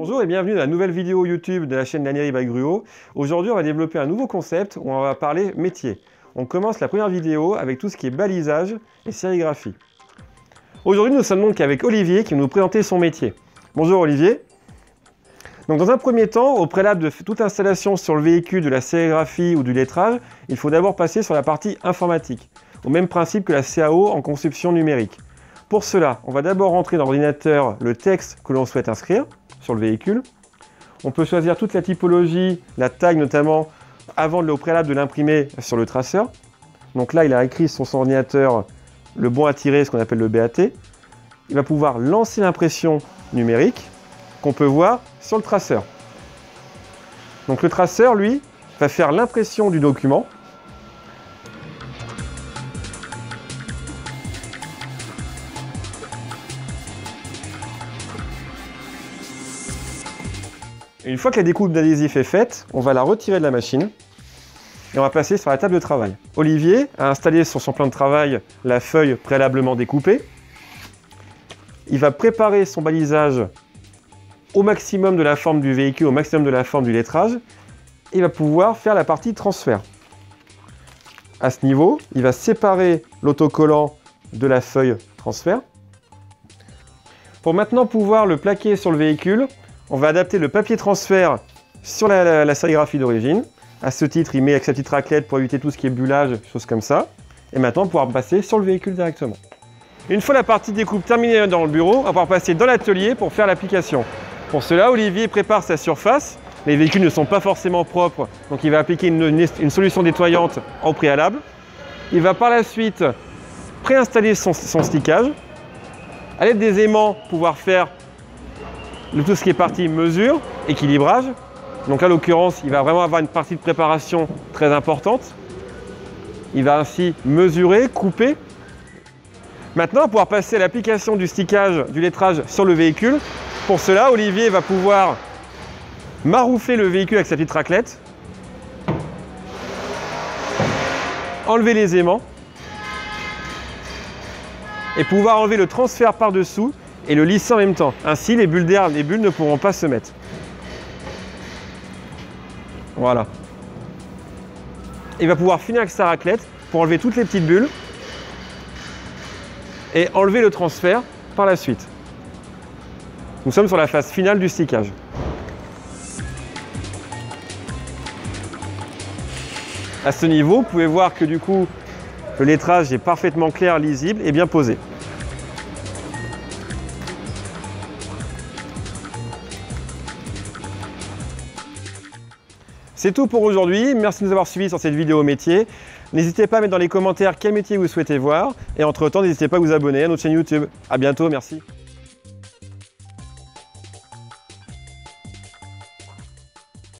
Bonjour et bienvenue dans la nouvelle vidéo YouTube de la chaîne Lanieri by Gruo. Aujourd'hui, on va développer un nouveau concept où on va parler métier. On commence la première vidéo avec tout ce qui est balisage et sérigraphie. Aujourd'hui, nous sommes donc avec Olivier qui va nous présenter son métier. Bonjour Olivier. Donc dans un premier temps, au préalable de toute installation sur le véhicule de la sérigraphie ou du lettrage, il faut d'abord passer sur la partie informatique, au même principe que la CAO en conception numérique. Pour cela, on va d'abord rentrer dans l'ordinateur le texte que l'on souhaite inscrire sur le véhicule. On peut choisir toute la typologie, la taille notamment, avant au préalable de l'imprimer sur le traceur. Donc là, il a écrit sur son ordinateur le bon à tirer, ce qu'on appelle le BAT. Il va pouvoir lancer l'impression numérique qu'on peut voir sur le traceur. Donc le traceur, lui, va faire l'impression du document. Et une fois que la découpe d'adhésif est faite, on va la retirer de la machine et on va passer sur la table de travail. Olivier a installé sur son plan de travail la feuille préalablement découpée. Il va préparer son balisage au maximum de la forme du véhicule, au maximum de la forme du lettrage. Et il va pouvoir faire la partie transfert. À ce niveau, il va séparer l'autocollant de la feuille transfert. Pour maintenant pouvoir le plaquer sur le véhicule, on va adapter le papier transfert sur la sérigraphie d'origine. À ce titre, il met avec sa petite raclette pour éviter tout ce qui est bullage, choses comme ça. Et maintenant, on pourra passer sur le véhicule directement. Une fois la partie découpe terminée dans le bureau, on va pouvoir passer dans l'atelier pour faire l'application. Pour cela, Olivier prépare sa surface. Les véhicules ne sont pas forcément propres, donc il va appliquer une solution nettoyante au préalable. Il va par la suite préinstaller son stickage. À l'aide des aimants, pouvoir faire tout ce qui est partie mesure, équilibrage. Donc là, en l'occurrence, il va vraiment avoir une partie de préparation très importante. Il va ainsi mesurer, couper. Maintenant, on va pouvoir passer à l'application du stickage, du lettrage sur le véhicule. Pour cela, Olivier va pouvoir maroufler le véhicule avec sa petite raclette, enlever les aimants et pouvoir enlever le transfert par-dessous et le lisser en même temps. Ainsi, les bulles d'air, les bulles ne pourront pas se mettre. Voilà. Il va pouvoir finir avec sa raclette pour enlever toutes les petites bulles et enlever le transfert par la suite. Nous sommes sur la phase finale du stickage. À ce niveau, vous pouvez voir que du coup, le lettrage est parfaitement clair, lisible et bien posé. C'est tout pour aujourd'hui, merci de nous avoir suivis sur cette vidéo métier. N'hésitez pas à mettre dans les commentaires quel métier vous souhaitez voir. Et entre temps, n'hésitez pas à vous abonner à notre chaîne YouTube. A bientôt, merci.